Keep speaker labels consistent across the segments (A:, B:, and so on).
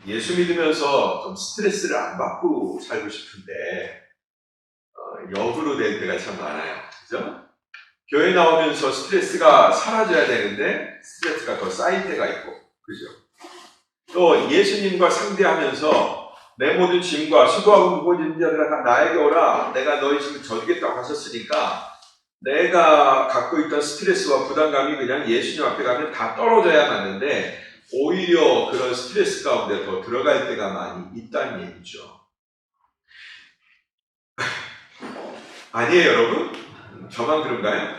A: 예수 믿으면서 좀 스트레스를 안 받고 살고 싶은데 역으로 될 때가 참 많아요. 그죠? 교회 나오면서 스트레스가 사라져야 되는데 스트레스가 더 쌓일 때가 있고, 그죠? 또 예수님과 상대하면서 내 모든 짐과 수고하고 무거운 자들아 다 나에게 오라, 내가 너희 짐을 져주겠다고 하셨으니까 내가 갖고 있던 스트레스와 부담감이 그냥 예수님 앞에 가면 다 떨어져야 맞는데 오히려 그런 스트레스 가운데 더 들어갈 때가 많이 있다는 얘기죠. 아니에요, 여러분? 저만 그런가요?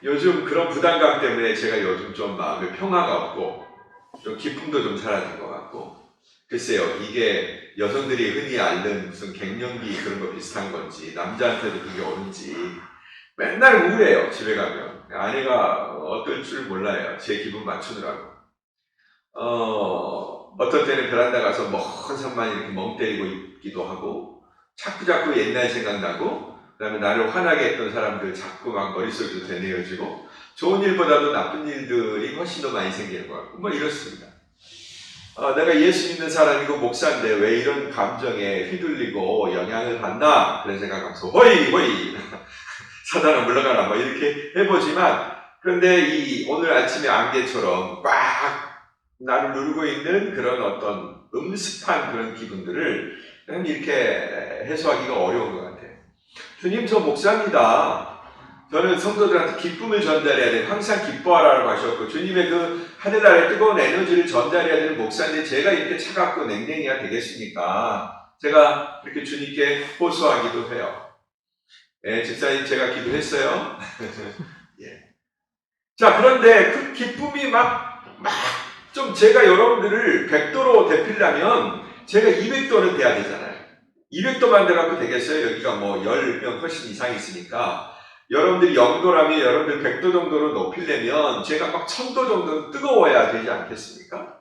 A: 요즘 그런 부담감 때문에 제가 요즘 좀 마음에 평화가 없고 좀 기쁨도 좀 사라진 것 같고, 글쎄요, 이게 여성들이 흔히 앓는 무슨 갱년기 그런 거 비슷한 건지 남자한테도 그게 오는지 맨날 우울해요. 집에 가면 아내가 어떨 줄 몰라요. 제 기분 맞추느라고. 어떨 때는 베란다 가서 먼 산만 이렇게 멍 때리고 있기도 하고, 자꾸 옛날 생각나고, 그 다음에 나를 화나게 했던 사람들 자꾸 막 머릿속에서 되뇌어지고, 좋은 일보다도 나쁜 일들이 훨씬 더 많이 생기는 것 같고, 뭐 이렇습니다. 내가 예수 믿는 사람이고 목사인데 왜 이런 감정에 휘둘리고 영향을 받나? 그런 생각하면서 호이 사단아 물러가라 뭐 이렇게 해보지만, 그런데 오늘 아침에 안개처럼 꽉 나를 누르고 있는 그런 어떤 음습한 그런 기분들을 이렇게 해소하기가 어려운 것 같아요. 주님, 저 목사입니다. 저는 성도들한테 기쁨을 전달해야 돼요. 항상 기뻐하라고 하셨고, 주님의 그 하늘나라의 뜨거운 에너지를 전달해야 되는 목사인데 제가 이렇게 차갑고 냉랭해야 되겠습니까? 제가 이렇게 주님께 호소하기도 해요. 예, 집사님 제가 기도했어요. 예. 자, 그런데 그 기쁨이 좀 제가 여러분들을 100도로 데피려면 제가 200도는 돼야 되잖아요. 200도만 돼갖고 되겠어요? 여기가 뭐 10명 훨씬 이상 있으니까. 여러분들이 0도라면 여러분들 100도 정도로 높이려면 제가 막 1000도 정도는 뜨거워야 되지 않겠습니까?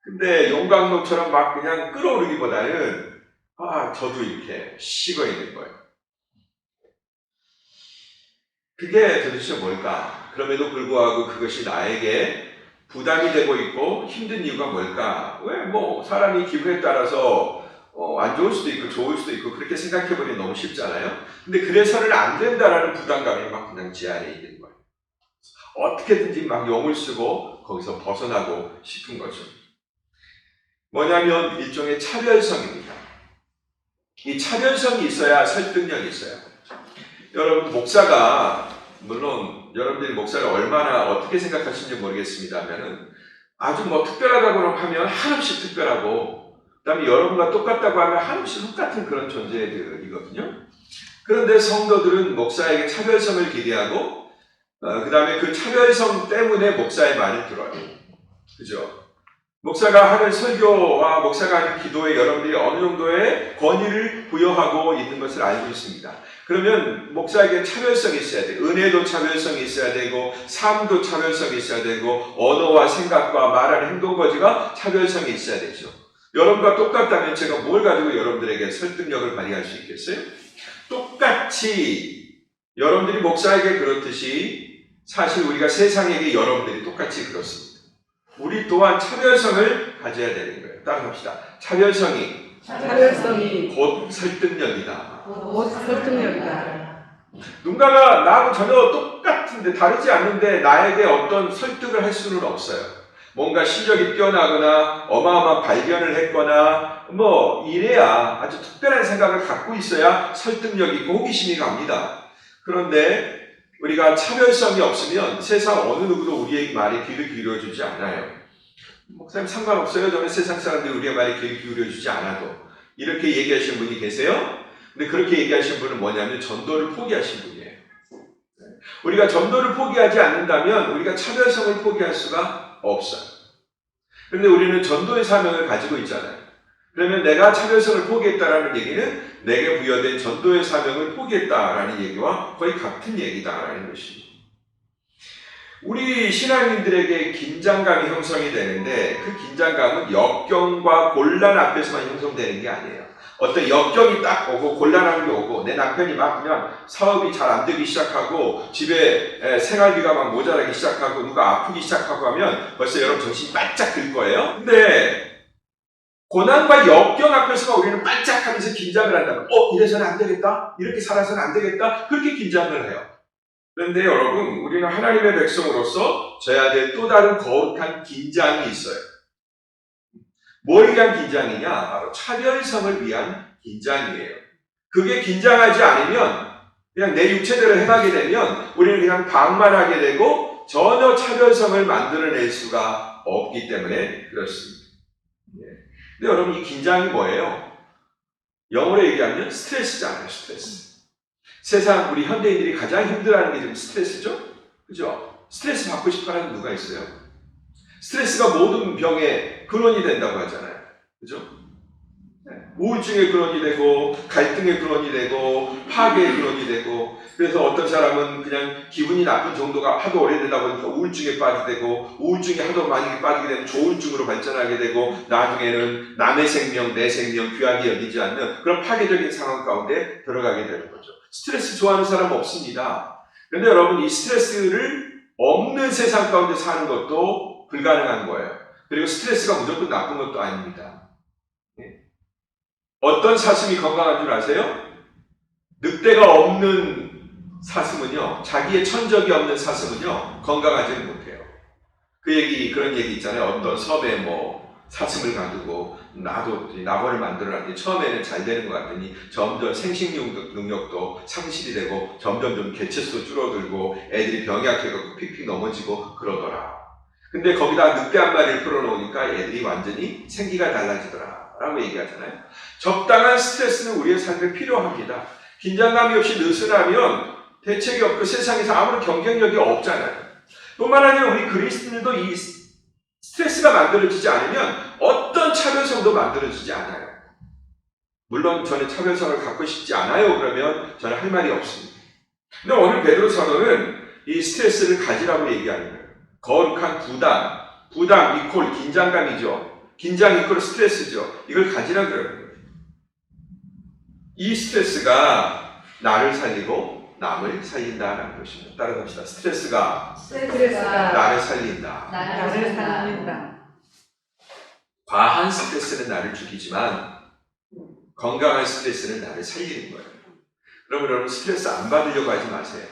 A: 근데 용광로처럼 막 그냥 끓어오르기보다는 저도 이렇게 식어 있는 거예요. 그게 도대체 뭘까? 그럼에도 불구하고 그것이 나에게 부담이 되고 있고 힘든 이유가 뭘까? 왜 뭐 사람이 기분에 따라서 안 좋을 수도 있고 좋을 수도 있고 그렇게 생각해보니 너무 쉽잖아요. 근데 그래서는 안 된다라는 부담감이 막 그냥 제 안에 있는 거예요. 어떻게든지 막 용을 쓰고 거기서 벗어나고 싶은 거죠. 뭐냐면 일종의 차별성입니다. 이 차별성이 있어야 설득력이 있어요. 여러분, 목사가, 물론 여러분들이 목사를 얼마나 어떻게 생각하시는지 모르겠습니다만은 아주 뭐 특별하다고 하면 한없이 특별하고, 그 다음에 여러분과 똑같다고 하면 한없이 똑같은 그런 존재들이거든요. 그런데 성도들은 목사에게 차별성을 기대하고, 그 다음에 그 차별성 때문에 목사의 말을 들어요. 그죠? 목사가 하는 설교와 목사가 하는 기도에 여러분들이 어느 정도의 권위를 부여하고 있는 것을 알고 있습니다. 그러면 목사에게 차별성이 있어야 돼요. 은혜도 차별성이 있어야 되고, 삶도 차별성이 있어야 되고, 언어와 생각과 말하는 행동거지가 차별성이 있어야 되죠. 여러분과 똑같다면 제가 뭘 가지고 여러분들에게 설득력을 발휘할 수 있겠어요? 똑같이 여러분들이 목사에게 그렇듯이 사실 우리가 세상에게 여러분들이 똑같이 그렇습니다. 우리 또한 차별성을 가져야 되는 거예요. 따라합시다. 차별성이 곧 설득력이다. 누군가가 나하고 전혀 똑같은데 다르지 않는데 나에게 어떤 설득을 할 수는 없어요. 뭔가 실력이 뛰어나거나 어마어마한 발견을 했거나 뭐 이래야 아주 특별한 생각을 갖고 있어야 설득력이 있고 호기심이 갑니다. 그런데 우리가 차별성이 없으면 세상 어느 누구도 우리의 말에 귀를 기울여주지 않아요. 목사님 상관없어요. 저는 세상 사람들이 우리의 말에 귀를 기울여주지 않아도. 이렇게 얘기하신 분이 계세요? 근데 그렇게 얘기하신 분은 뭐냐면 전도를 포기하신 분이에요. 우리가 전도를 포기하지 않는다면 우리가 차별성을 포기할 수가 없어요. 그런데 우리는 전도의 사명을 가지고 있잖아요. 그러면 내가 차별성을 포기했다라는 얘기는 내게 부여된 전도의 사명을 포기했다라는 얘기와 거의 같은 얘기다라는 것입니다. 우리 신앙인들에게 긴장감이 형성이 되는데 그 긴장감은 역경과 곤란 앞에서만 형성되는 게 아니에요. 어떤 역경이 딱 오고 곤란한 게 오고 내 남편이 막 그냥 사업이 잘 안 되기 시작하고 집에 생활비가 막 모자라기 시작하고 누가 아프기 시작하고 하면 벌써 여러분 정신이 바짝 들 거예요. 근데 고난과 역경 앞에서만 우리는 반짝하면서 긴장을 한다면 이래서는 안 되겠다, 이렇게 살아서는 안 되겠다, 그렇게 긴장을 해요. 그런데 여러분, 우리는 하나님의 백성으로서 져야 될 또 다른 거룩한 긴장이 있어요. 뭘 위한 긴장이냐? 바로 차별성을 위한 긴장이에요. 그게 긴장하지 않으면 그냥 내 육체대로 행하게 되면 우리는 그냥 방만하게 되고 전혀 차별성을 만들어낼 수가 없기 때문에 그렇습니다. 근데 여러분, 이 긴장이 뭐예요? 영어로 얘기하면 스트레스잖아요, 스트레스. 세상 우리 현대인들이 가장 힘들어하는 게 지금 스트레스죠? 그죠? 스트레스 받고 싶어하는 누가 있어요? 스트레스가 모든 병의 근원이 된다고 하잖아요. 그죠? 우울증의 근원이 되고, 갈등의 근원이 되고, 파괴의 근원이 되고, 그래서 어떤 사람은 그냥 기분이 나쁜 정도가 하도 오래되다 보니까 우울증에 빠지게 되고, 우울증이 하도 많이 빠지게 되면 조울증으로 발전하게 되고, 나중에는 남의 생명, 내 생명 귀하게 여기지 않는 그런 파괴적인 상황 가운데 들어가게 되는 거죠. 스트레스 좋아하는 사람 없습니다. 그런데 여러분, 이 스트레스를 없는 세상 가운데 사는 것도 불가능한 거예요. 그리고 스트레스가 무조건 나쁜 것도 아닙니다. 어떤 사슴이 건강한 줄 아세요? 늑대가 없는 사슴은요, 자기의 천적이 없는 사슴은요, 건강하지는 못해요. 그런 얘기 있잖아요. 어떤 섬에 사슴을 가두고 낙원을 만들어놨더니 처음에는 잘 되는 것 같더니 점점 생식력 능력도 상실이 되고 점점 개체수도 줄어들고 애들이 병이 약해서 픽픽 넘어지고 그러더라. 근데 거기다 늑대 한 마리를 풀어놓으니까 애들이 완전히 생기가 달라지더라 라고 얘기하잖아요. 적당한 스트레스는 우리의 삶에 필요합니다. 긴장감이 없이 느슨하면 대책이 없고 세상에서 아무런 경쟁력이 없잖아요. 뿐만 아니라 우리 그리스도인들도 이 스트레스가 만들어지지 않으면 어떤 차별성도 만들어지지 않아요. 물론 저는 차별성을 갖고 싶지 않아요. 그러면 저는 할 말이 없습니다. 근데 오늘 베드로 사도는 이 스트레스를 가지라고 얘기하는 거예요. 거룩한 부담 이퀄 긴장감이죠. 긴장 이퀄 스트레스죠. 이걸 가지라 그러는 거예요. 이 스트레스가 나를 살리고 남을 살린다라는 것입니다. 따라갑시다. 스트레스가 나를 살린다. 과한 스트레스는 나를 죽이지만 건강한 스트레스는 나를 살리는 거예요. 그러면 여러분, 스트레스 안 받으려고 하지 마세요.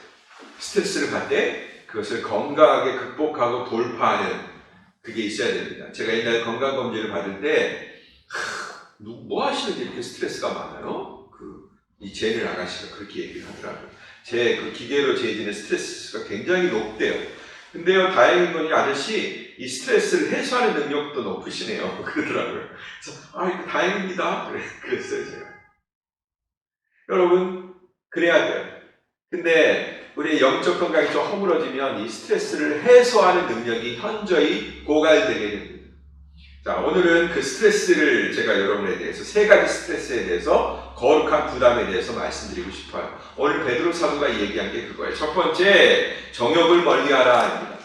A: 스트레스를 받을 때 그것을 건강하게 극복하고 돌파하는 그게 있어야 됩니다. 제가 옛날에 건강검진을 받을 때 뭐 하시는데 이렇게 스트레스가 많아요? 이 재는 아가씨가 그렇게 얘기를 하더라고요. 그 기계로 재지는 스트레스가 굉장히 높대요. 근데요, 다행인 건 이 아저씨 이 스트레스를 해소하는 능력도 높으시네요. 그러더라고요. 그래서 이거 다행입니다. 그랬어요, 제가. 여러분, 그래야 돼요. 근데 우리의 영적 건강이 좀 허물어지면 이 스트레스를 해소하는 능력이 현저히 고갈되게 됩니다. 자, 오늘은 그 스트레스를 제가 여러분에 대해서 3가지 스트레스에 대해서 거룩한 부담에 대해서 말씀드리고 싶어요. 오늘 베드로 사도가 얘기한 게 그거예요. 첫 번째, 정욕을 멀리하라입니다.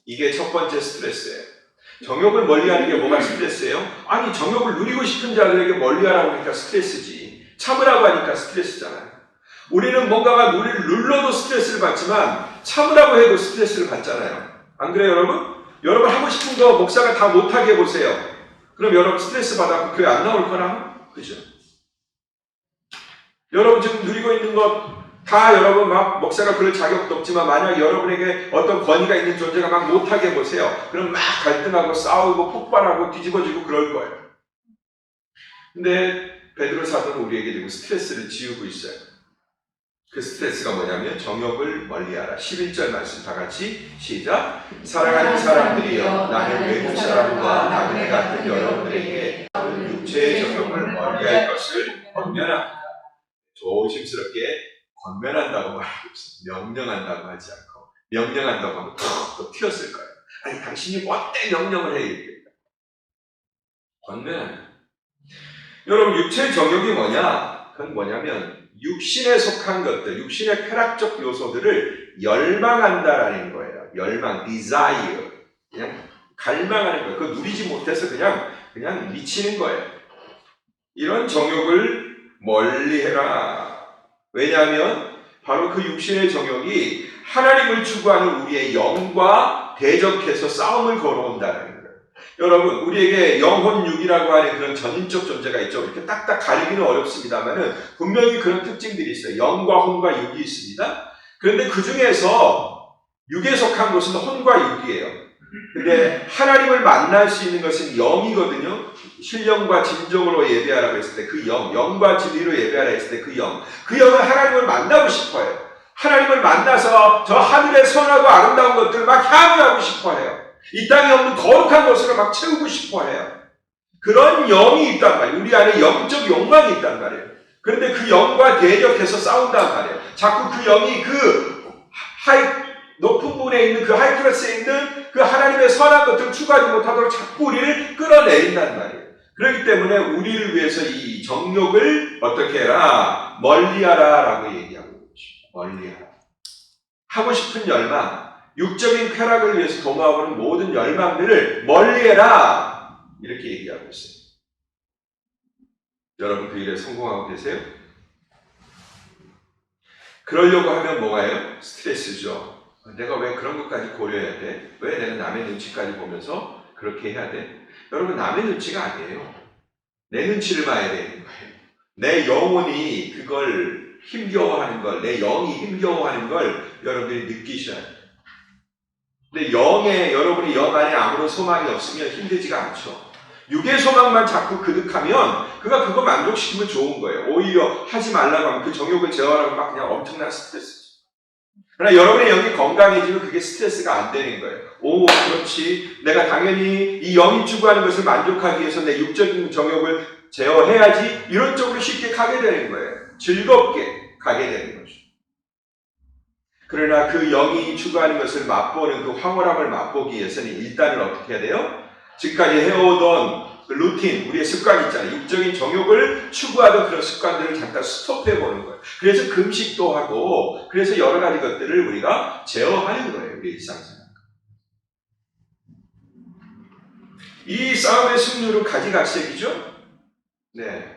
A: 이게 첫 번째 스트레스예요. 정욕을 멀리하는 게 뭐가 스트레스예요? 아니, 정욕을 누리고 싶은 자들에게 멀리하라고 하니까 스트레스지. 참으라고 하니까 스트레스잖아요. 우리는 뭔가가 우리를 눌러도 스트레스를 받지만 참으라고 해도 스트레스를 받잖아요. 안 그래요, 여러분? 여러분 하고 싶은 거 목사가 다 못하게 해보세요. 그럼 여러분 스트레스 받아서 교회 안 나올 거나? 그죠? 여러분 지금 누리고 있는 것 다 여러분 막 목사가 그럴 자격도 없지만 만약 여러분에게 어떤 권위가 있는 존재가 막 못하게 해보세요. 그럼 막 갈등하고 싸우고 폭발하고 뒤집어지고 그럴 거예요. 근데 베드로 사도는 우리에게 지금 스트레스를 지우고 있어요. 그 스트레스가 뭐냐면 정욕을 멀리하라. 11절 말씀 다 같이 시작. 사랑하는 사람들이여, 나는 외국 사람과 나그네 같은 여러분들에게 육체의 정욕을 멀리할 것을 권면합니다. 조심스럽게 권면한다고 말하고 있어요. 명령한다고 하지 않고, 명령한다고 하면 또 튀었을 거예요. 아니, 당신이 뭐 때 명령을 해? 이렇게. 권면합니다. 여러분, 육체의 정욕이 뭐냐? 그건 뭐냐면 육신에 속한 것들, 육신의 쾌락적 요소들을 열망한다라는 거예요. 열망, desire. 그냥 갈망하는 거예요. 그거 누리지 못해서 그냥 미치는 거예요. 이런 정욕을 멀리해라. 왜냐하면 바로 그 육신의 정욕이 하나님을 추구하는 우리의 영과 대적해서 싸움을 걸어온다는 거예요. 여러분, 우리에게 영혼육이라고 하는 그런 전인적 존재가 있죠. 이렇게 딱딱 가리기는 어렵습니다만은 분명히 그런 특징들이 있어요. 영과 혼과 육이 있습니다. 그런데 그 중에서 육에 속한 것은 혼과 육이에요. 근데 하나님을 만날 수 있는 것은 영이거든요. 신령과 진정으로 예배하라고 했을 때 그 영, 영과 진리로 예배하라 했을 때 그 영, 그 영은 하나님을 만나고 싶어요. 하나님을 만나서 저 하늘의 선하고 아름다운 것들을 막 향유하고 싶어해요. 이 땅에 없는 거룩한 것으로 막 채우고 싶어해요. 그런 영이 있단 말이에요. 우리 안에 영적 욕망이 있단 말이에요. 그런데 그 영과 대적해서 싸운단 말이에요. 자꾸 그 영이 그 높은 부분에 있는 그 하이클래스에 있는 그 하나님의 선한 것들을 추구하지 못하도록 자꾸 우리를 끌어내린단 말이에요. 그렇기 때문에 우리를 위해서 이 정욕을 어떻게 해라? 멀리하라 라고 얘기하고 있죠. 멀리하라. 하고 싶은 열망, 육적인 쾌락을 위해서 도모하고는 모든 열망들을 멀리해라 이렇게 얘기하고 있어요. 여러분 그 일에 성공하고 계세요? 그러려고 하면 뭐가요? 스트레스죠. 내가 왜 그런 것까지 고려해야 돼? 왜 내가 남의 눈치까지 보면서 그렇게 해야 돼? 여러분 남의 눈치가 아니에요. 내 눈치를 봐야 되는 거예요. 내 영혼이 그걸 힘겨워하는 걸, 내 영이 힘겨워하는 걸 여러분들이 느끼셔야 돼요. 근데 여러분이 영 안에 아무런 소망이 없으면 힘들지가 않죠. 육의 소망만 자꾸 그득하면 그거 만족시키면 좋은 거예요. 오히려 하지 말라고 하면 그 정욕을 제어하라고 막 그냥 엄청난 스트레스죠. 그러나 여러분의 영이 건강해지면 그게 스트레스가 안 되는 거예요. 오, 그렇지. 내가 당연히 이 영이 추구하는 것을 만족하기 위해서 내 육적인 정욕을 제어해야지. 이런 쪽으로 쉽게 가게 되는 거예요. 즐겁게 가게 되는 거죠. 그러나 그 영이 추구하는 것을 맛보는 그 황홀함을 맛보기 위해서는 일단은 어떻게 해야 돼요? 지금까지 해오던 그 루틴, 우리의 습관이 있잖아요. 육적인 정욕을 추구하던 그런 습관들을 잠깐 스톱해보는 거예요. 그래서 금식도 하고, 그래서 여러 가지 것들을 우리가 제어하는 거예요. 우리 일상생활. 이 싸움의 승률은 가지각색이죠? 네.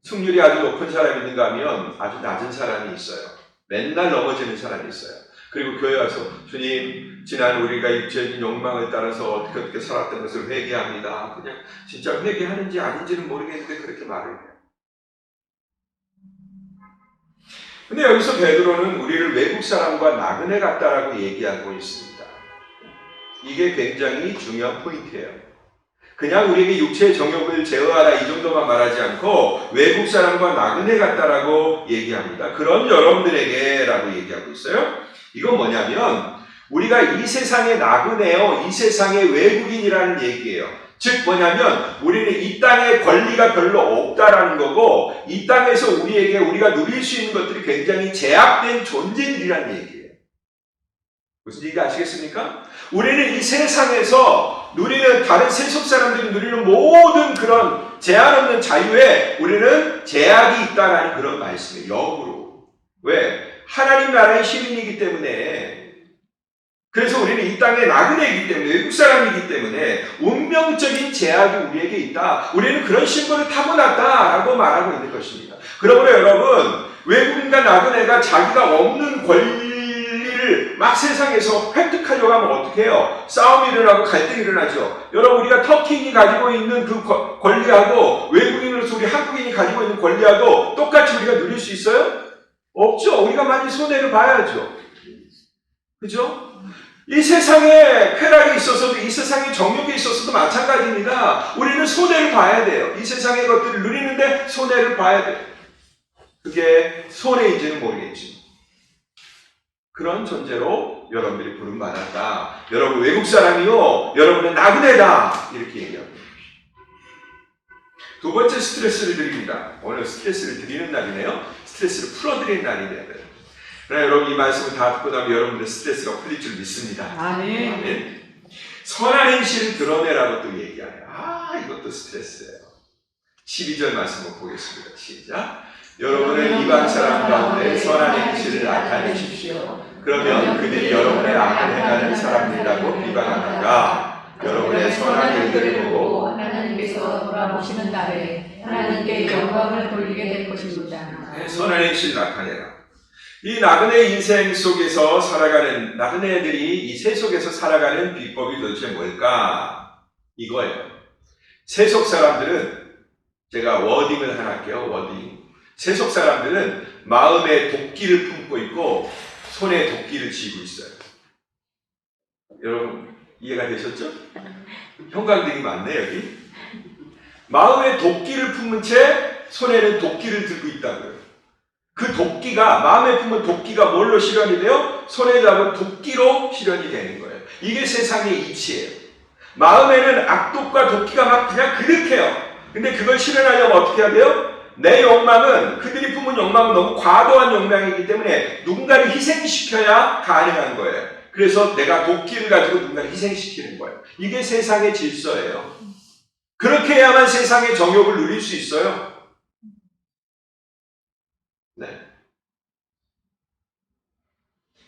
A: 승률이 아주 높은 사람이 있는가 하면 아주 낮은 사람이 있어요. 맨날 넘어지는 사람이 있어요. 그리고 교회 와서 주님, 지난 우리가 육체적인 욕망을 따라서 어떻게 살았던 것을 회개합니다. 그냥 진짜 회개하는지 아닌지는 모르겠는데 그렇게 말을 해요. 근데 여기서 베드로는 우리를 외국 사람과 나그네 같다라고 얘기하고 있습니다. 이게 굉장히 중요한 포인트예요. 그냥 우리에게 육체의 정욕을 제어하라 이 정도만 말하지 않고 외국 사람과 나그네 같다라고 얘기합니다. 그런 여러분들에게 라고 얘기하고 있어요. 이건 뭐냐면 우리가 이 세상의 나그네요, 이 세상의 외국인이라는 얘기예요. 즉 뭐냐면 우리는 이 땅에 권리가 별로 없다라는 거고 이 땅에서 우리가 누릴 수 있는 것들이 굉장히 제약된 존재들이라는 얘기예요. 무슨 얘기인지 아시겠습니까? 우리는 이 세상에서 누리는 다른 세속 사람들이 누리는 모든 그런 제한 없는 자유에 우리는 제약이 있다라는 그런 말씀이에요. 역으로. 왜? 하나님 나라의 시민이기 때문에, 그래서 우리는 이 땅의 나그네이기 때문에, 외국 사람이기 때문에 운명적인 제약이 우리에게 있다. 우리는 그런 신분을 타고났다라고 말하고 있는 것입니다. 그러므로 여러분, 외국인과 나그네가 자기가 없는 권리를 막 세상에서 획득하려고 하면 어떻게 해요? 싸움이 일어나고 갈등이 일어나죠. 여러분, 우리가 터키인이 가지고 있는 그 권리하고 외국인으로서 우리 한국인이 가지고 있는 권리하고 똑같이 우리가 누릴 수 있어요? 없죠. 우리가 많이 손해를 봐야죠. 그죠? 이 세상에 쾌락이 있어서도 이 세상에 정욕이 있어서도 마찬가지입니다. 우리는 손해를 봐야 돼요. 이 세상의 것들을 누리는데 손해를 봐야 돼요. 그게 손해인지는 모르겠지만 그런 존재로 여러분들이 부름받았다. 여러분 외국 사람이요, 여러분은 나그네다. 이렇게 얘기합니다. 두 번째 스트레스를 드립니다. 오늘 스트레스를 드리는 날이네요. 스트레스를 풀어드리는 날이 돼야 돼요. 그러나 여러분 이 말씀을 다 듣고 나면 여러분들 스트레스가 풀릴 줄 믿습니다. 아멘. 선한 행실을 드러내라고 또 얘기하네요. 이것도 스트레스예요. 12절 말씀을 보겠습니다. 시작. 여러분은 이방 사람 가운데 선한 행실을 나타내십시오. 그러면 그들이 여러분의 악을 행하는 사람들이라고 비방하는가. 여러분의 선한 일들을 보고
B: 하나님께서 돌아보시는 날에 하나님께 영광을 돌리게 될 것입니다.
A: 네, 선한 행실 나타내라. 이 나그네 인생 속에서 살아가는 나그네들이 이 세속에서 살아가는 비법이 도대체 뭘까? 이거예요. 세속 사람들은 제가 워딩을 하나 할게요. 워딩. 세속 사람들은 마음에 도끼를 품고 있고 손에 도끼를 쥐고 있어요. 여러분 이해가 되셨죠? 형광등이 많네 여기. 마음에 도끼를 품은 채 손에는 도끼를 들고 있다고요. 그 도끼가 마음에 품은 도끼가 뭘로 실현이 돼요? 손에 잡은 도끼로 실현이 되는 거예요. 이게 세상의 이치예요. 마음에는 악독과 도끼가 막 그냥 그득해요. 근데 그걸 실현하려면 어떻게 해야 돼요? 내 욕망은 그들이 품은 욕망은 너무 과도한 욕망이기 때문에 누군가를 희생시켜야 가능한 거예요. 그래서 내가 도끼를 가지고 누군가를 희생시키는 거예요. 이게 세상의 질서예요. 그렇게 해야만 세상의 정욕을 누릴 수 있어요. 네.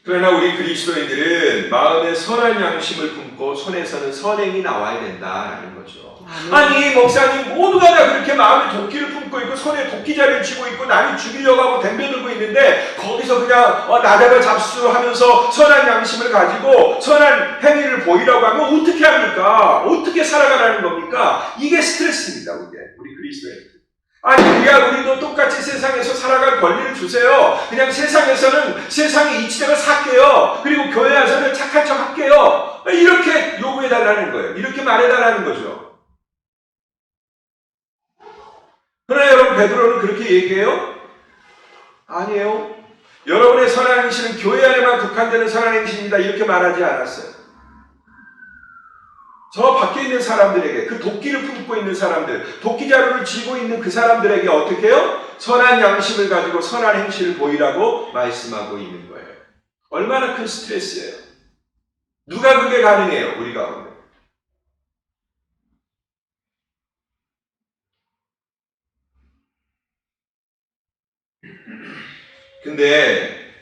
A: 그러나 우리 그리스도인들은 마음에 선한 양심을 품고 손에서는 선행이 나와야 된다라는 거죠. 아니 목사님 모두가 다 그렇게 마음에 도끼를 품고 있고 손에 도끼자를 쥐고 있고 남이 죽이려고 하고 덤벼들고 있는데 거기서 그냥 나대가 잡수하면서 선한 양심을 가지고 선한 행위를 보이라고 하면 어떻게 합니까? 어떻게 살아가라는 겁니까? 이게 스트레스입니다. 우리 그리스도인들. 아니 우리도 똑같이 세상에서 살아갈 권리를 주세요. 그냥 세상에서는 세상의 이치대로 살게요. 그리고 교회 와서는 착한 척 할게요. 이렇게 요구해달라는 거예요. 이렇게 말해달라는 거죠. 그러나 여러분 베드로는 그렇게 얘기해요? 아니에요. 여러분의 선한 행실은 교회 안에만 국한되는 선한 행실입니다. 이렇게 말하지 않았어요. 저 밖에 있는 사람들에게, 그 도끼를 품고 있는 사람들, 도끼자루를 쥐고 있는 그 사람들에게 어떻게 해요? 선한 양심을 가지고 선한 행실을 보이라고 말씀하고 있는 거예요. 얼마나 큰 스트레스예요. 누가 그게 가능해요? 우리 가운데. 근데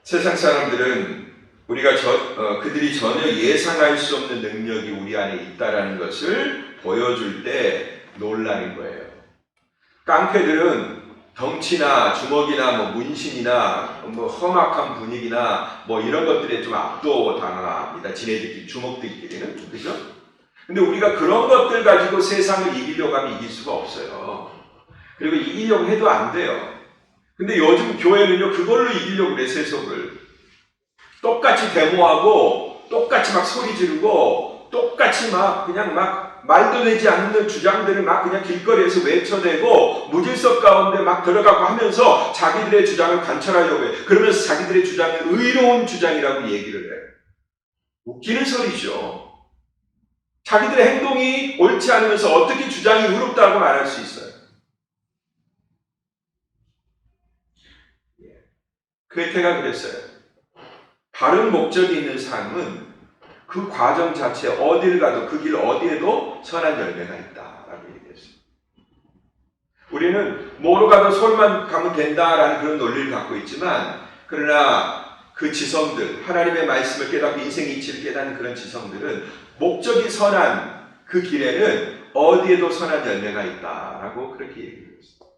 A: 세상 사람들은 우리가 그들이 전혀 예상할 수 없는 능력이 우리 안에 있다라는 것을 보여줄 때 놀라는 거예요. 깡패들은 덩치나 주먹이나 문신이나 험악한 분위기나 이런 것들에 좀 압도당합니다. 지네들끼리 주먹들끼리는 그죠? 근데 우리가 그런 것들 가지고 세상을 이기려고 하면 이길 수가 없어요. 그리고 이기려고 해도 안 돼요. 근데 요즘 교회는요 그걸로 이기려고 그래. 세속을 똑같이 데모하고 똑같이 막 소리 지르고 똑같이 막 그냥 막 말도 되지 않는 주장들을 막 그냥 길거리에서 외쳐대고 무질서 가운데 막 들어가고 하면서 자기들의 주장을 관철하려고 해요. 그러면서 자기들의 주장은 의로운 주장이라고 얘기를 해요. 웃기는 소리죠. 자기들의 행동이 옳지 않으면서 어떻게 주장이 의롭다고 말할 수 있어요? 괴테가 그랬어요. 바른 목적이 있는 삶은 그 과정 자체에 어딜 가도 그 길 어디에도 선한 열매가 있다라고 얘기했어요. 우리는 뭐로 가도 서울만 가면 된다라는 그런 논리를 갖고 있지만 그러나 그 지성들, 하나님의 말씀을 깨닫고 인생의 이치를 깨닫는 그런 지성들은 목적이 선한 그 길에는 어디에도 선한 열매가 있다라고 그렇게 얘기했어요.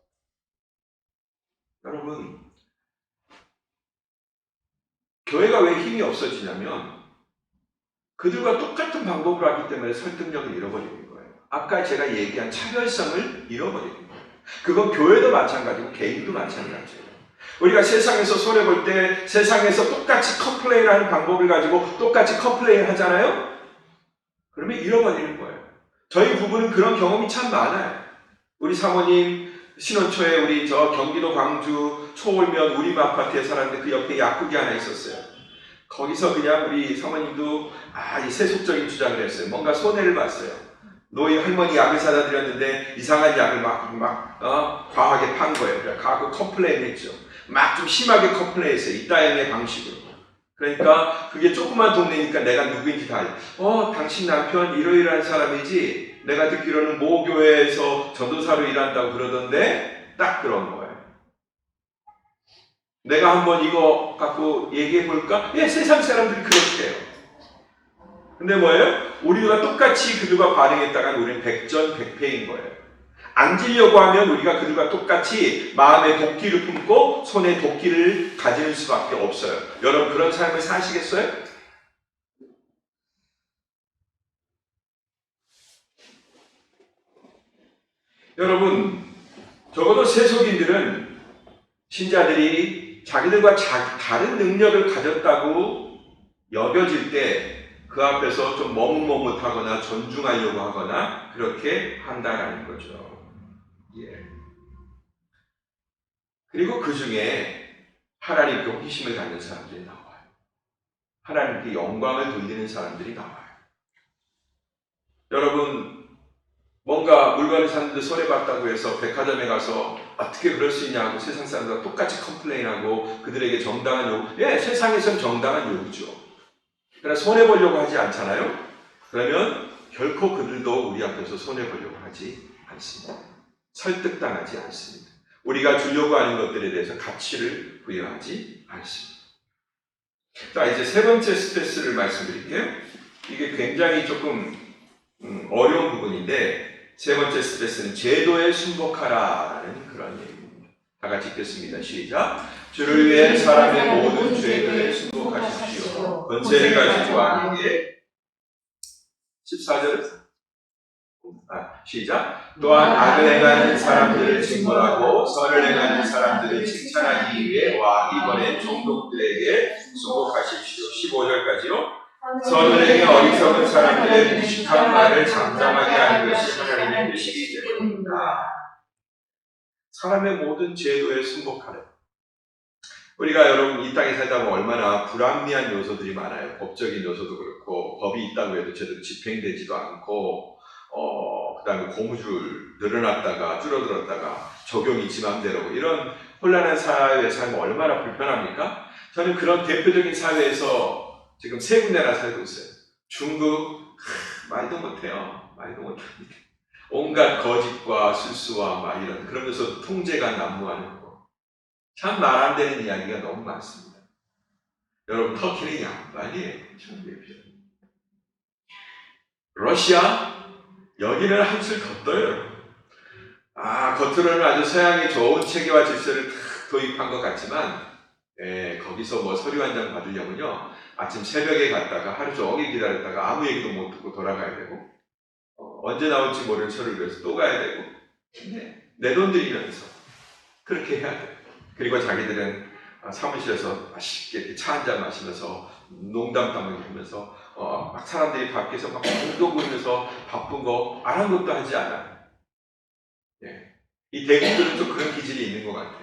A: 여러분 교회가 왜 힘이 없어지냐면 그들과 똑같은 방법을 하기 때문에 설득력을 잃어버리는 거예요. 아까 제가 얘기한 차별성을 잃어버리는 거예요. 그건 교회도 마찬가지고 개인도 마찬가지예요. 우리가 세상에서 손해볼 때 세상에서 똑같이 컴플레인하는 방법을 가지고 똑같이 컴플레인 하잖아요? 그러면 잃어버리는 거예요. 저희 부부는 그런 경험이 참 많아요. 우리 사모님 신혼 초에 우리 경기도 광주 초월면 우림 아파트에 살았는데 그 옆에 약국이 하나 있었어요. 거기서 그냥 우리 사모님도 이 세속적인 주장을 했어요. 뭔가 손해를 봤어요. 노인 할머니 약을 사다 드렸는데 이상한 약을 과하게 판 거예요. 가고 컴플레인 했죠. 막 좀 심하게 컴플레인 했어요. 이따위의 방식으로. 그러니까 그게 조그만 동네니까 내가 누구인지 다 알죠. 당신 남편 이러이러한 사람이지 내가 듣기로는 모 교회에서 전도사로 일한다고 그러던데 딱 그런 거예요. 내가 한번 이거 갖고 얘기해 볼까? 예, 세상 사람들이 그렇게 해요. 근데 뭐예요? 우리가 똑같이 그들과 반응했다간 우리는 백전백패인 거예요. 앉으려고 하면 우리가 그들과 똑같이 마음에 도끼를 품고 손에 도끼를 가지는 수밖에 없어요. 여러분 그런 삶을 사시겠어요? 여러분 적어도 세속인들은 신자들이 자기들과 다른 능력을 가졌다고 여겨질 때 그 앞에서 좀 머뭇머뭇하거나 존중하려고 하거나 그렇게 한다라는 거죠. 예. 그리고 그 중에 하나님께 호기심을 갖는 사람들이 나와요. 하나님께 영광을 돌리는 사람들이 나와요. 여러분 뭔가 물건을 샀는데 손해봤다고 해서 백화점에 가서 어떻게 그럴 수 있냐고 세상 사람들과 똑같이 컴플레인하고 그들에게 정당한 요구, 세상에선 정당한 요구죠. 그러나 손해보려고 하지 않잖아요? 그러면 결코 그들도 우리 앞에서 손해보려고 하지 않습니다. 설득당하지 않습니다. 우리가 주려고 하는 것들에 대해서 가치를 부여하지 않습니다. 자, 이제 세 번째 스트레스를 말씀드릴게요. 이게 굉장히 조금 어려운 부분인데 세 번째 스트레스는 제도에 순복하라라는 그런 얘기입니다. 다 같이 읽겠습니다. 시작. 주를 위해 사람의 모든 제도에 순복하십시오. 권세를 가진 왕에게 14절 시작. 또한 악을 행하는 사람들을 징벌하고 선을 행하는 사람들을 칭찬하기 위해 왕이 보낸 총독들에게 순복하십시오. 15절까지요. 선을 행해 어리석은 사람들의 무식한 말을 잠잠하게 하는 것이 하나님의 뜻이기 때문입니다. 사람의 모든 제도에 순복하라. 우리가 여러분 이 땅에 살다 보면 얼마나 불합리한 요소들이 많아요. 법적인 요소도 그렇고 법이 있다고 해도 제대로 집행되지도 않고 그 다음에 고무줄 늘어났다가 줄어들었다가 적용이 지 맘대로 이런 혼란한 사회에 살면 얼마나 불편합니까? 저는 그런 대표적인 사회에서 지금 세 군데나 살고 있어요. 중국 말도 못해요. 말도 못합니다. 온갖 거짓과 실수와 막 이런 그러면서 통제가 난무하는 거. 참 말 안 되는 이야기가 너무 많습니다. 여러분 터키는 양반이에요. 러시아 여기는 한술 더 떠요. 겉으로는 아주 서양의 좋은 체계와 질서를 탁 도입한 것 같지만 거기서 뭐 서류 한 장 받으려면요 아침 새벽에 갔다가 하루 종일 기다렸다가 아무 얘기도 못 듣고 돌아가야 되고 언제 나올지 모르는 서류를 위해서 또 가야 되고 내 돈 들이면서 그렇게 해야 돼요. 그리고 자기들은 사무실에서 맛있게 차 한 잔 마시면서 농담 따먹이 하면서 막 사람들이 밖에서 막 공도 부리면서 바쁜 거 안 한 것도 하지 않아요. 이 대국들은 좀 그런 기질이 있는 것 같아요.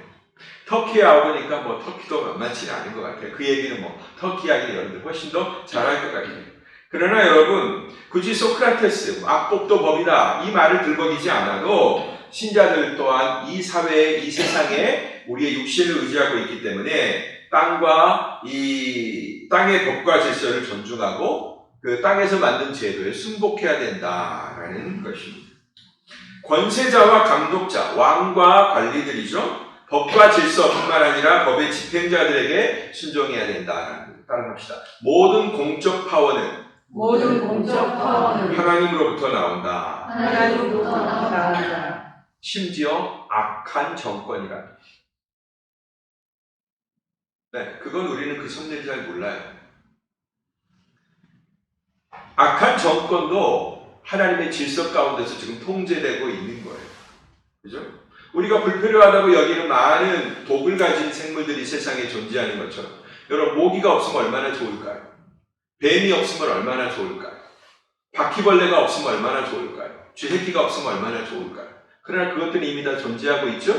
A: 터키에 와보니까 뭐 터키도 만만치는 않은 것 같아요. 그 얘기는 뭐 터키 이야기는 여러분들 훨씬 더 잘할 것 같아요. 그러나 여러분 굳이 소크라테스 악법도 법이다 이 말을 들먹이지 않아도 신자들 또한 이 사회에 이 세상에 우리의 육신을 의지하고 있기 때문에 땅과 이 땅의 법과 질서를 존중하고 그 땅에서 만든 제도에 순복해야 된다라는 것입니다. 권세자와 감독자, 왕과 관리들이죠. 법과 질서뿐만 아니라 법의 집행자들에게 순종해야 된다라는 따라합시다. 모든 공적 파워는 하나님으로부터 나온다. 심지어 악한 정권이라. 그건 우리는 그 섭리를 잘 몰라요. 악한 정권도 하나님의 질서 가운데서 지금 통제되고 있는 거예요. 그죠? 우리가 불필요하다고 여기는 많은 독을 가진 생물들이 세상에 존재하는 것처럼 여러분 모기가 없으면 얼마나 좋을까요? 뱀이 없으면 얼마나 좋을까요? 바퀴벌레가 없으면 얼마나 좋을까요? 쥐새끼가 없으면 얼마나 좋을까요? 그러나 그것들은 이미 다 존재하고 있죠?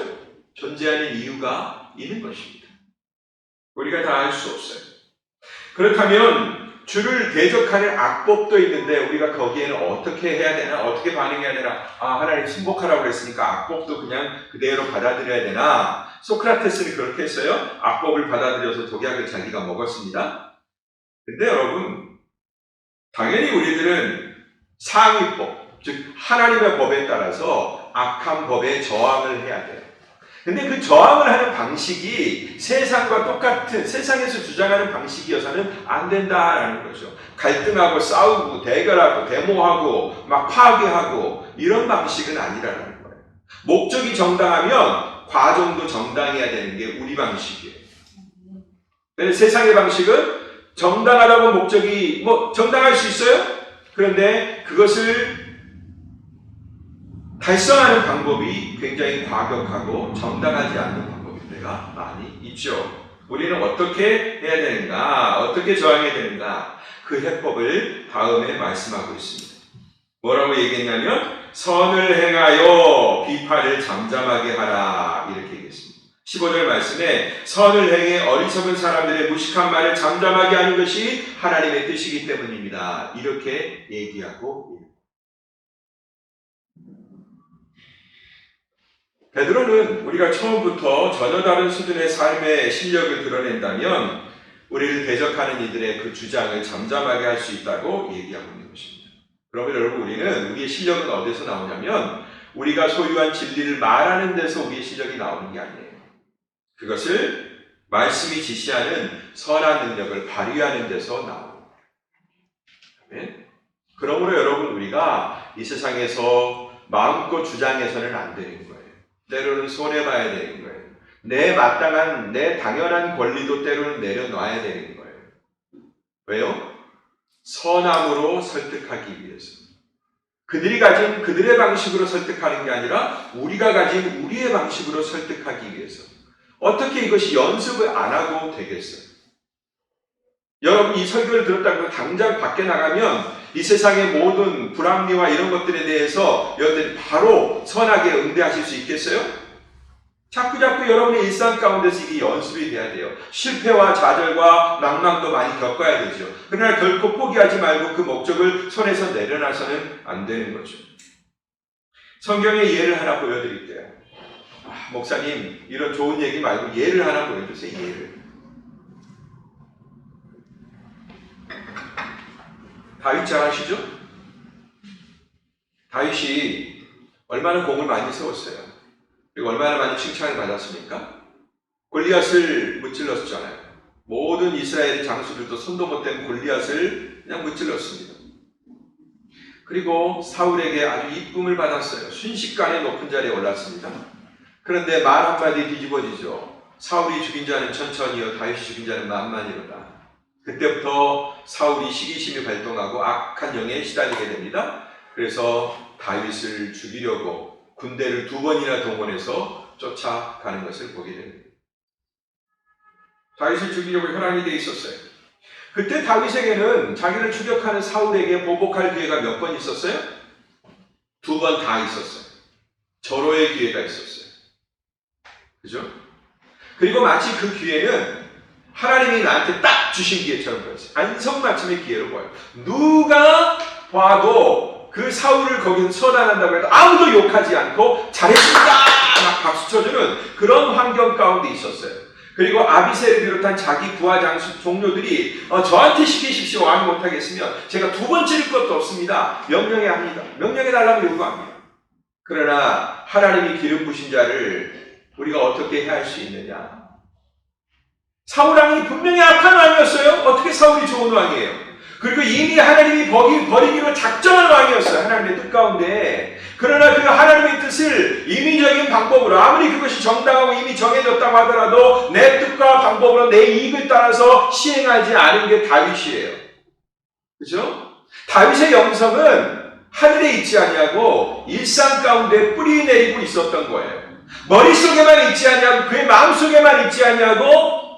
A: 존재하는 이유가 있는 것입니다. 우리가 다 알 수 없어요. 그렇다면 주를 대적하는 악법도 있는데 우리가 거기에는 어떻게 해야 되나? 어떻게 반응해야 되나? 하나님 순복하라고 그랬으니까 악법도 그냥 그대로 받아들여야 되나? 소크라테스는 그렇게 했어요. 악법을 받아들여서 독약을 자기가 먹었습니다. 근데 여러분 당연히 우리들은 상위법, 즉 하나님의 법에 따라서 악한 법에 저항을 해야 돼요. 근데 그 저항을 하는 방식이 세상과 똑같은 세상에서 주장하는 방식이어서는 안 된다라는 거죠. 갈등하고 싸우고 대결하고 데모하고 막 파괴하고 이런 방식은 아니라는 거예요. 목적이 정당하면 과정도 정당해야 되는 게 우리 방식이에요. 근데 세상의 방식은 정당하다고 목적이 정당할 수 있어요. 그런데 그것을 달성하는 방법이 굉장히 과격하고 정당하지 않는 방법일 때가 많이 있죠. 우리는 어떻게 해야 되는가, 어떻게 저항해야 되는가, 그 해법을 다음에 말씀하고 있습니다. 뭐라고 얘기했냐면 선을 행하여 비판을 잠잠하게 하라, 이렇게 얘기했습니다. 15절 말씀에 선을 행해 어리석은 사람들의 무식한 말을 잠잠하게 하는 것이 하나님의 뜻이기 때문입니다, 이렇게 얘기하고 있습니다. 베드로는 우리가 처음부터 전혀 다른 수준의 삶의 실력을 드러낸다면 우리를 대적하는 이들의 그 주장을 잠잠하게 할 수 있다고 얘기하고 있는 것입니다. 그러면 여러분, 우리는 우리의 실력은 어디서 나오냐면 우리가 소유한 진리를 말하는 데서 우리의 실력이 나오는 게 아니에요. 그것을 말씀이 지시하는 선한 능력을 발휘하는 데서 나옵니다. 그러므로 여러분, 우리가 이 세상에서 마음껏 주장해서는 안 되는 거예요. 때로는 손해봐야 되는 거예요. 내 마땅한, 내 당연한 권리도 때로는 내려놔야 되는 거예요. 왜요? 선함으로 설득하기 위해서. 그들이 가진 그들의 방식으로 설득하는 게 아니라 우리가 가진 우리의 방식으로 설득하기 위해서. 어떻게 이것이 연습을 안 하고 되겠어요? 여러분, 이 설교를 들었다고 당장 밖에 나가면 이 세상의 모든 불합리와 이런 것들에 대해서 여러분들이 바로 선하게 응대하실 수 있겠어요? 자꾸 여러분의 일상 가운데서 이게 연습이 돼야 돼요. 실패와 좌절과 낭망도 많이 겪어야 되죠. 그러나 결코 포기하지 말고 그 목적을 손에서 내려놔서는 안 되는 거죠. 성경의 예를 하나 보여드릴게요. 목사님, 이런 좋은 얘기 말고 예를 하나 보여주세요. 예를. 다윗 잘 아시죠? 다윗이 얼마나 공을 많이 세웠어요. 그리고 얼마나 많이 칭찬을 받았습니까? 골리앗을 무찔렀잖아요. 모든 이스라엘 장수들도 손도 못 댄 골리앗을 그냥 무찔렀습니다. 그리고 사울에게 아주 이쁨을 받았어요. 순식간에 높은 자리에 올랐습니다. 그런데 말 한마디 뒤집어지죠. 사울이 죽인 자는 천천히요, 다윗이 죽인 자는 만만이로다. 그때부터 사울이 시기심이 발동하고 악한 영에 시달리게 됩니다. 그래서 다윗을 죽이려고 군대를 2번이나 동원해서 쫓아가는 것을 보게 됩니다. 다윗을 죽이려고 혈안이 돼 있었어요. 그때 다윗에게는 자기를 추격하는 사울에게 보복할 기회가 몇 번 있었어요? 2번 다 있었어요. 절호의 기회가 있었어요. 그죠? 그리고 마치 그 기회는 하나님이 나한테 딱 주신 기회처럼 보였어요. 안성맞춤의 기회로 보여요. 누가 봐도 그 사울을 거기서 처단한다고 해도 아무도 욕하지 않고 잘했습니다! 막 박수 쳐주는 그런 환경 가운데 있었어요. 그리고 아비새를 비롯한 자기 부하 장수 종료들이 저한테 시키십시오. 왕이 못하겠으면 제가 2번 찌를 것도 없습니다. 명령해 합니다. 명령해 달라고 요구합니다. 그러나 하나님이 기름 부신 자를 우리가 어떻게 해야 할 수 있느냐? 사울 왕이 분명히 악한 왕이었어요. 어떻게 사울이 좋은 왕이에요? 그리고 이미 하나님이 버리기로 작정한 왕이었어요. 하나님의 뜻 가운데. 그러나 그 하나님의 뜻을 인위적인 방법으로, 아무리 그것이 정당하고 이미 정해졌다고 하더라도 내 뜻과 방법으로 내 이익을 따라서 시행하지 않은 게 다윗이에요. 그죠? 다윗의 영성은 하늘에 있지 아니하고 일상 가운데 뿌리 내리고 있었던 거예요. 머릿속에만 있지 아니하고 그의 마음속에만 있지 아니하고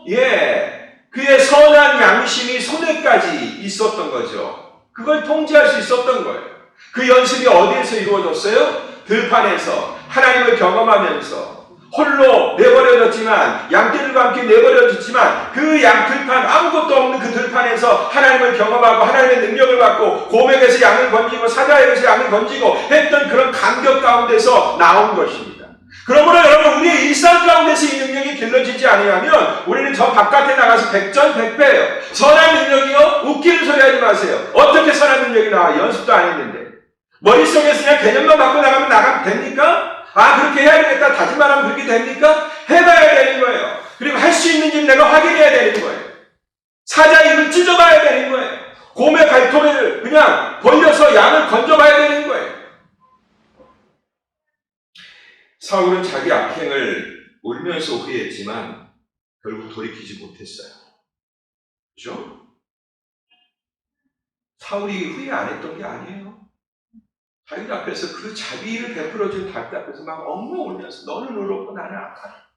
A: 그의 선한 양심이 손에까지 있었던 거죠. 그걸 통제할 수 있었던 거예요. 그 연습이 어디에서 이루어졌어요? 들판에서 하나님을 경험하면서 홀로 내버려졌지만, 양떼들과 함께 내버려졌지만 그 들판, 아무것도 없는 그 들판에서 하나님을 경험하고 하나님의 능력을 받고 고백에서 양을 건지고 사자에서 양을 건지고 했던 그런 감격 가운데서 나온 것입니다. 그러므로 여러분, 우리의 일상 가운데서 이 능력이 길러지지 않으면 우리는 저 바깥에 나가서 백전백패예요. 선한 능력이요? 웃기는 소리 하지 마세요. 어떻게 선한 능력이 나와? 연습도 안 했는데. 머릿속에서 그냥 개념만 갖고 나가면 됩니까? 그렇게 해야 되겠다 다짐만 하면 그렇게 됩니까? 해봐야 되는 거예요. 그리고 할 수 있는지 내가 확인해야 되는 거예요. 사자 입을 찢어봐야 되는 거예요. 곰의 발톱을 그냥 벌려서 양을 건져봐야 되는 거예요. 사울은 자기 악행을 울면서 후회했지만 결국 돌이키지 못했어요. 그죠? 사울이 후회 안 했던 게 아니에요. 다윗 앞에서 그 자비를 베풀어준 다윗 앞에서 막 엉엉 울면서 너는 의롭고 나는 악하다.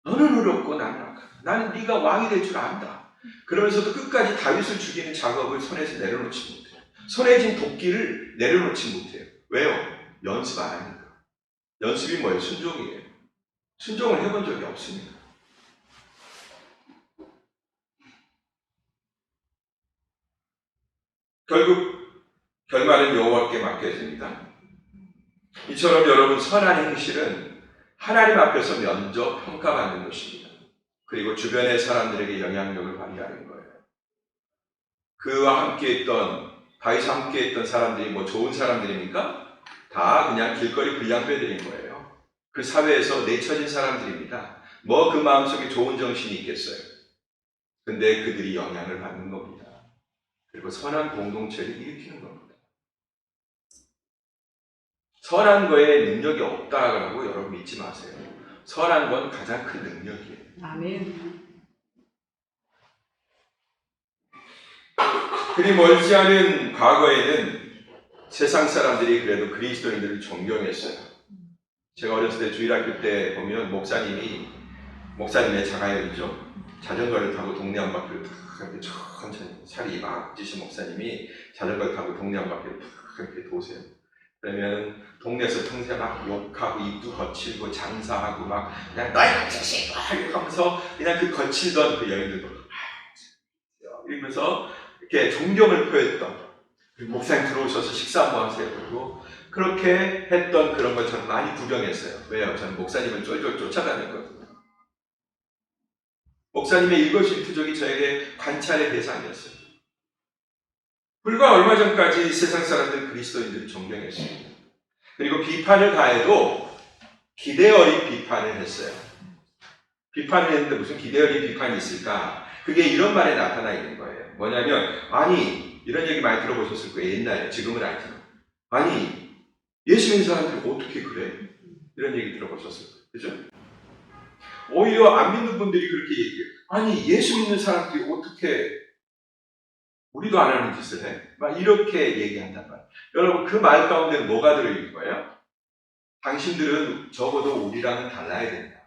A: 너는 의롭고 나는 악하다. 나는 네가 왕이 될 줄 안다. 그러면서도 끝까지 다윗을 죽이는 작업을 손에서 내려놓지 못해요. 손에 쥔 도끼를 내려놓지 못해요. 왜요? 연습 안 하니까. 연습이 뭐예요? 순종이에요. 순종을 해본 적이 없습니다. 결국 결말은 여호와께 맡겨집니다. 이처럼 여러분 선한 행실은 하나님 앞에서 면접 평가받는 것입니다. 그리고 주변의 사람들에게 영향력을 발휘하는 거예요. 그와 함께했던 다윗과 함께했던 사람들이 뭐 좋은 사람들입니까? 다 그냥 길거리 불량배들인 거예요. 그 사회에서 내쳐진 사람들입니다. 뭐 그 마음속에 좋은 정신이 있겠어요. 근데 그들이 영향을 받는 겁니다. 그리고 선한 공동체를 일으키는 겁니다. 선한 거에 능력이 없다고 여러분 믿지 마세요. 선한 건 가장 큰 능력이에요.
B: 아멘.
A: 그리 멀지 않은 과거에는 세상 사람들이 그래도 그리스도인들을 존경했어요. 제가 어렸을 때 주일학교 때 보면 목사님의 자가열이죠. 자전거를 타고 동네 한 바퀴를 탁 이렇게 천천히 살이 막 찌신 목사님이 자전거를 타고 동네 한 바퀴를 탁 이렇게 도세요. 그러면 동네에서 평소에 막 욕하고 입도 거칠고 장사하고 막 그냥 너희 자식 하면서 그냥 그 거칠던 그 여인들도 이러면서 이렇게 존경을 표했던 목사님 들어오셔서 식사 한번 하세요. 그리고 그렇게 했던 그런 걸 저는 많이 구경했어요. 왜요? 저는 목사님을 쫄쫄 쫓아다녔거든요. 목사님의 일거수일투족이 저에게 관찰의 대상이었어요. 불과 얼마 전까지 세상 사람들 그리스도인들을 존경했습니다. 그리고 비판을 가해도 기대 어린 비판을 했어요. 비판을 했는데 무슨 기대 어린 비판이 있을까? 그게 이런 말에 나타나 있는 거예요. 뭐냐면 아니 이런 얘기 많이 들어보셨을 거예요. 옛날에 지금은 아니지만 아니 예수 믿는 사람들이 어떻게 그래? 이런 얘기 들어보셨을 거예요. 그죠? 오히려 안 믿는 분들이 그렇게 얘기해요. 아니 예수 믿는 사람들이 어떻게 우리도 안 하는 짓을 해? 막 이렇게 얘기한단 말이에요. 여러분 그 말 가운데는 뭐가 들어있는 거예요? 당신들은 적어도 우리랑은 달라야 된다.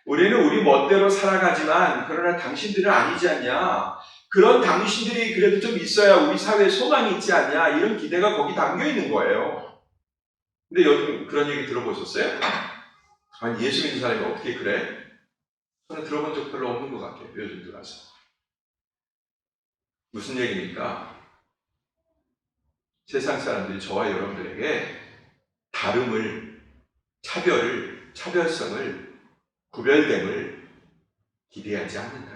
A: 우리는 우리 멋대로 살아가지만 그러나 당신들은 아니지 않냐. 그런 당신들이 그래도 좀 있어야 우리 사회에 소망이 있지 않냐. 이런 기대가 거기 담겨 있는 거예요. 근데 요즘 그런 얘기 들어보셨어요? 아니 예수 믿는 사람이 어떻게 그래? 저는 들어본 적 별로 없는 것 같아요. 요즘 들어서. 무슨 얘기입니까? 세상 사람들이 저와 여러분들에게 다름을, 차별을, 차별성을, 구별됨을 기대하지 않는다.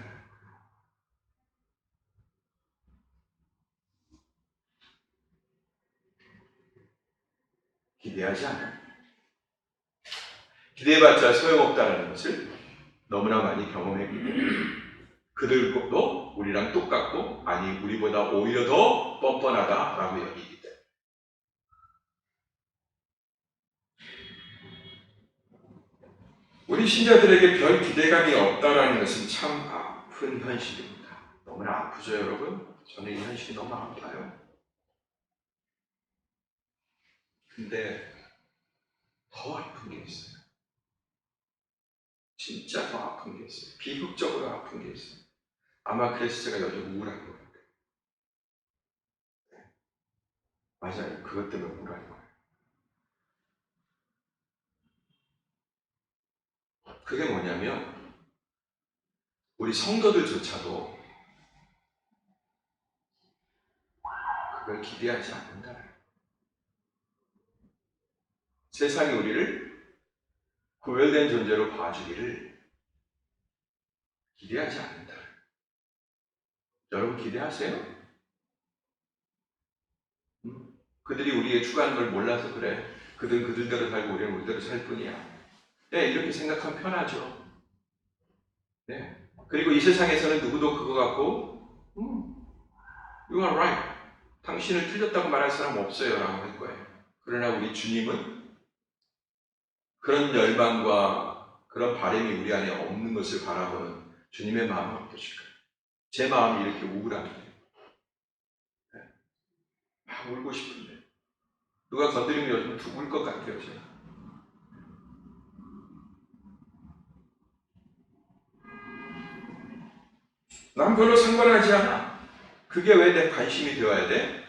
A: 기대하지 않아요. 기대해봤자 소용없다는 것을 너무나 많이 경험했기 때문에 그들도 우리랑 똑같고 아니 우리보다 오히려 더 뻔뻔하다라고 여기기 때문에 우리 신자들에게 별 기대감이 없다라는 것은 참 아픈 현실입니다. 너무나 아프죠 여러분? 저는 이 현실이 너무 아파요. 근데 더 아픈 게 있어요. 진짜 더 아픈 게 있어요. 비극적으로 아픈 게 있어요. 아마 그래서 제가 요즘 우울한 것 같아요. 맞아요. 그것 때문에 우울한 거예요. 그게 뭐냐면 우리 성도들조차도 그걸 기대하지 않는다. 세상이 우리를 구별된 존재로 봐주기를 기대하지 않는다. 여러분 기대하세요? 그들이 우리의 추구하는 걸 몰라서 그래. 그들은 그들대로 살고 우리는 우리대로 살 뿐이야. 네, 이렇게 생각하면 편하죠. 네. 그리고 이 세상에서는 누구도 그거 갖고 You are right. 당신을 틀렸다고 말할 사람 없어요 라고 할 거예요. 그러나 우리 주님은 그런 열망과 그런 바람이 우리 안에 없는 것을 바라보는 주님의 마음은 어떠실까요? 제 마음이 이렇게 우울합니다. 막 울고 싶은데 누가 건드리면 요즘 죽을 것 같아요. 제가. 난 별로 상관하지 않아. 그게 왜 내 관심이 되어야 돼?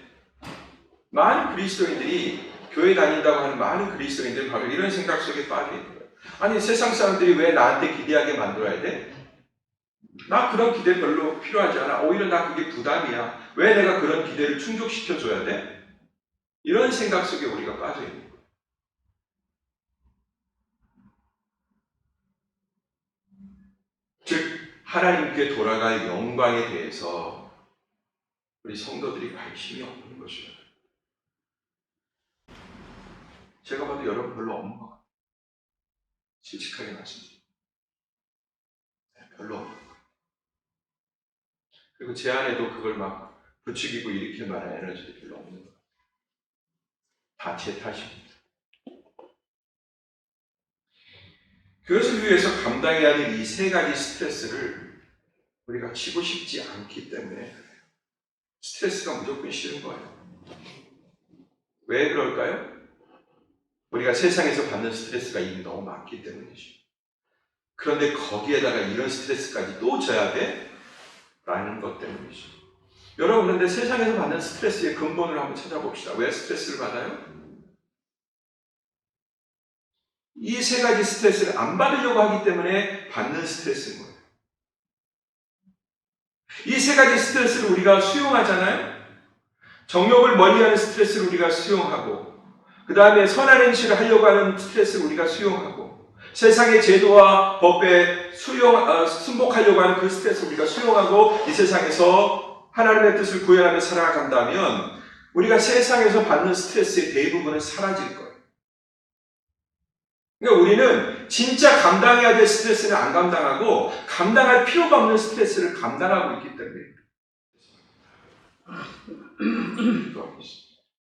A: 많은 그리스도인들이 교회 다닌다고 하는 많은 그리스도인들이 바로 이런 생각 속에 빠져 있는 거예요. 아니 세상 사람들이 왜 나한테 기대하게 만들어야 돼? 나 그런 기대 별로 필요하지 않아. 오히려 나 그게 부담이야. 왜 내가 그런 기대를 충족시켜줘야 돼? 이런 생각 속에 우리가 빠져 있는 거예요. 즉 하나님께 돌아갈 영광에 대해서 우리 성도들이 관심이 없는 것이에요. 제가 봐도 여러분 별로 없는 것 같아요. 솔직하게 말씀드립니다. 별로 없는 것 같아요. 그리고 제 안에도 그걸 막 부추기고 일으킬 만한 에너지도 별로 없는 것 같아요. 다 제 탓입니다. 그것을 위해서 감당해야 할 이 세 가지 스트레스를 우리가 치고 싶지 않기 때문에 스트레스가 무조건 싫은 거예요. 왜 그럴까요? 우리가 세상에서 받는 스트레스가 이미 너무 많기 때문이죠. 그런데 거기에다가 이런 스트레스까지 또 져야 돼? 라는 것 때문이죠. 여러분, 그런데 세상에서 받는 스트레스의 근본을 한번 찾아봅시다. 왜 스트레스를 받아요? 이 세 가지 스트레스를 안 받으려고 하기 때문에 받는 스트레스인 거예요. 이 세 가지 스트레스를 우리가 수용하잖아요? 정욕을 멀리하는 스트레스를 우리가 수용하고, 그 다음에 선한 행실을 하려고 하는 스트레스를 우리가 수용하고, 세상의 제도와 법에 순복하려고 하는 그 스트레스를 우리가 수용하고, 이 세상에서 하나님의 뜻을 구현하며 살아간다면 우리가 세상에서 받는 스트레스의 대부분은 사라질 거예요. 그러니까 우리는 진짜 감당해야 될 스트레스는 안 감당하고 감당할 필요가 없는 스트레스를 감당하고 있기 때문에